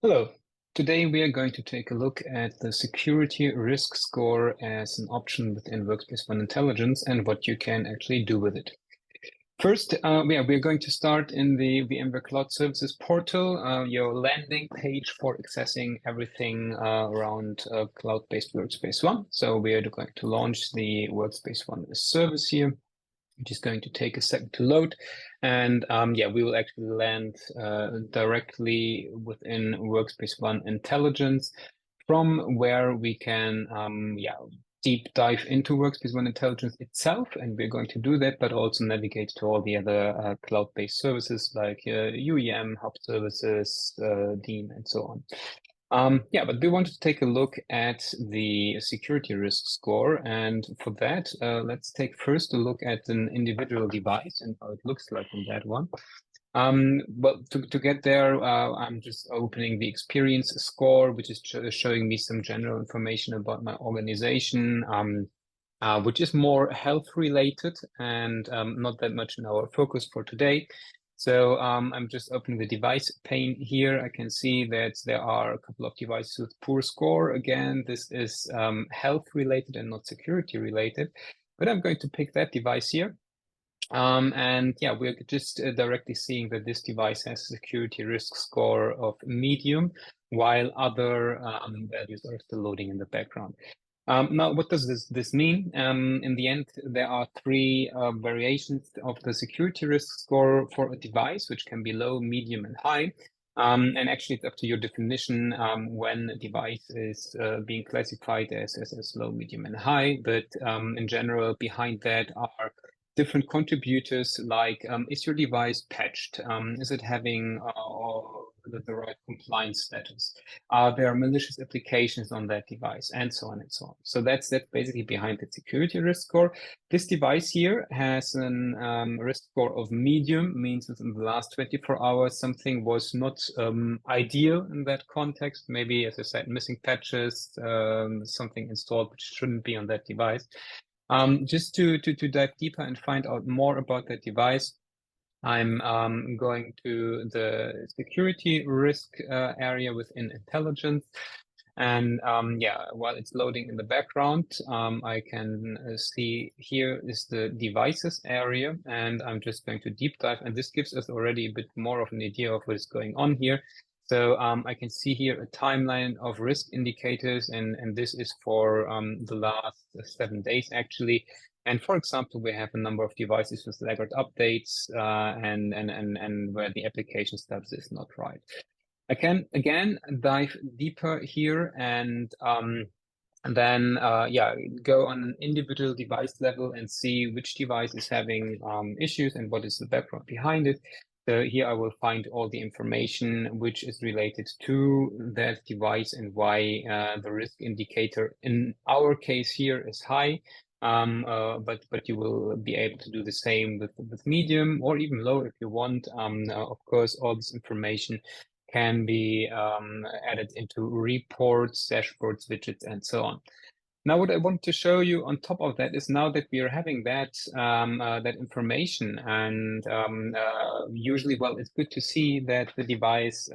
Hello. Today we are going to take a look at the security risk score as an option within Workspace ONE Intelligence and what you can actually do with it. First, we're going to start in the VMware Cloud Services portal, your landing page for accessing everything around cloud-based Workspace ONE. So we are going to launch the Workspace ONE service here, which is going to take a second to load. And we will actually land directly within Workspace ONE Intelligence, from where we can deep dive into Workspace ONE Intelligence itself. And we're going to do that, but also navigate to all the other cloud-based services like UEM, Hub Services, Dean, and so on. But we wanted to take a look at the security risk score. And for that, let's take first a look at an individual device and how it looks like on that one. To get there, I'm just opening the experience score, which is showing me some general information about my organization, which is more health related and not that much in our focus for today. So I'm just opening the device pane here. I can see that there are a couple of devices with poor score. Again, this is health related and not security related, but I'm going to pick that device here. We're just directly seeing that this device has a security risk score of medium, while other values are still loading in the background. Now, what does this mean? In the end, there are three variations of the security risk score for a device, which can be low, medium, and high. And actually, it's up to your definition when a device is being classified as low, medium, and high. But in general, behind that are different contributors like is your device patched? Is it having the right compliance status? Are there malicious applications on that device? And so on and so on. So that's basically behind the security risk score. This device here has an risk score of medium, means within the last 24 hours, something was not ideal in that context. Maybe, as I said, missing patches, something installed which shouldn't be on that device. Just to dive deeper and find out more about that device, I'm going to the security risk area within intelligence. And while it's loading in the background, I can see here is the devices area, and I'm just going to deep dive. And this gives us already a bit more of an idea of what is going on here. So I can see here a timeline of risk indicators, and this is for the last 7 days, actually. And for example, we have a number of devices with laggard updates and where the application status is not right. I can again dive deeper here and then go on an individual device level and see which device is having issues and what is the background behind it. So here I will find all the information which is related to that device and why the risk indicator in our case here is high. But you will be able to do the same with medium or even low if you want. Of course, all this information can be added into reports, dashboards, widgets, and so on. Now, what I want to show you on top of that is now that we are having that that information, and usually, well, it's good to see that the device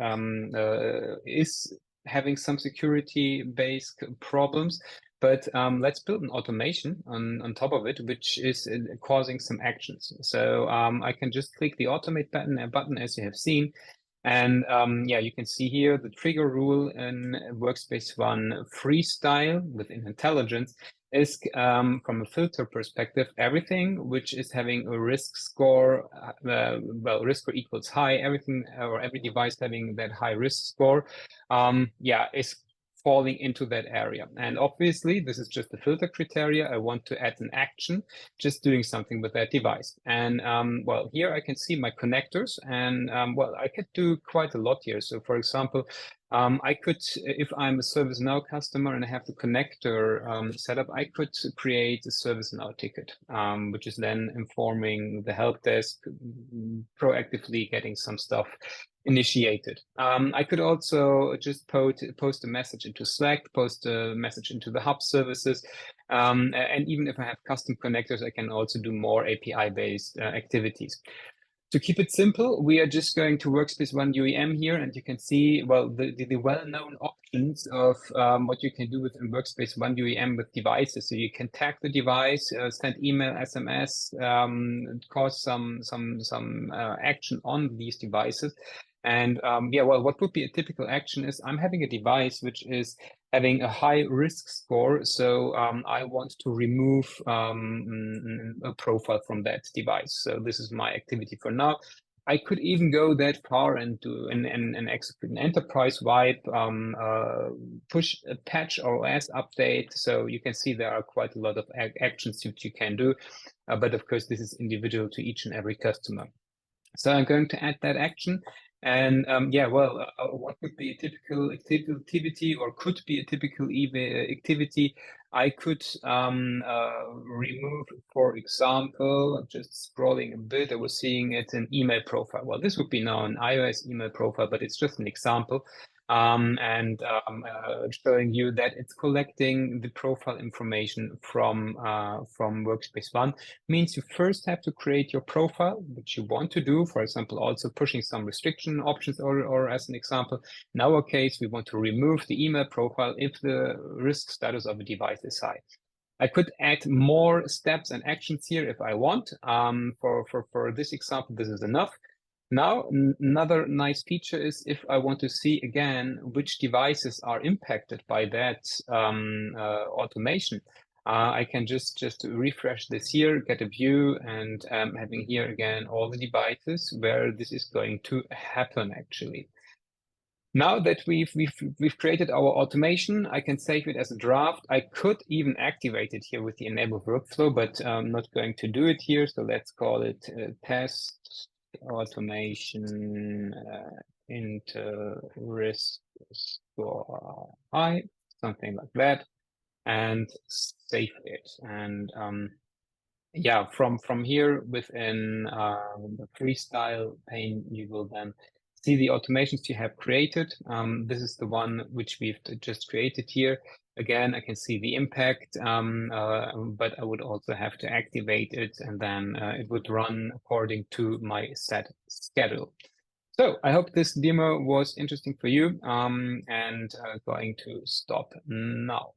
is having some security-based problems. But let's build an automation on top of it, which is causing some actions. So I can just click the automate button as you have seen. And you can see here the trigger rule in Workspace ONE Freestyle within intelligence is from a filter perspective, everything which is having a risk score, risk score equals high, everything or every device having that high risk score, is falling into that area. And obviously, this is just the filter criteria. I want to add an action, just doing something with that device. And here I can see my connectors, and I could do quite a lot here. So for example, I could, if I'm a ServiceNow customer and I have the connector set up, I could create a ServiceNow ticket, which is then informing the help desk, proactively getting some stuff initiated. I could also just post a message into Slack, post a message into the Hub services. And even if I have custom connectors, I can also do more API-based activities. To keep it simple, we are just going to Workspace ONE UEM here, and you can see, well, the well-known options of what you can do within Workspace ONE UEM with devices. So you can tag the device, send email, SMS, cause some action on these devices. And yeah, well, what would be a typical action is I'm having a device which is having a high risk score. So I want to remove a profile from that device. So this is my activity for now. I could even go that far and do and execute an enterprise-wide push a patch or OS update. So you can see there are quite a lot of actions that you can do. But of course, this is individual to each and every customer. So I'm going to add that action. And yeah, well, what would be a typical activity or could be a typical activity? I could remove, for example, just scrolling a bit, I was seeing it an email profile. Well, this would be now an iOS email profile, but it's just an example. Showing you that it's collecting the profile information from Workspace ONE. Means you first have to create your profile, which you want to do, for example, also pushing some restriction options, or as an example, in our case, we want to remove the email profile if the risk status of a device is high. I could add more steps and actions here if I want. For this example, this is enough. Now, another nice feature is if I want to see again which devices are impacted by that automation, I can just refresh this here, get a view, and having here again all the devices where this is going to happen actually. Now that we've created our automation, I can save it as a draft. I could even activate it here with the enable workflow, but I'm not going to do it here. So let's call it test automation into risk score high, something like that, and save it. And yeah, from here within the Freestyle pane, you will then see the automations you have created. This is the one which we've just created here. Again, I can see the impact, but I would also have to activate it, and then it would run according to my set schedule. So I hope this demo was interesting for you, and going to stop now.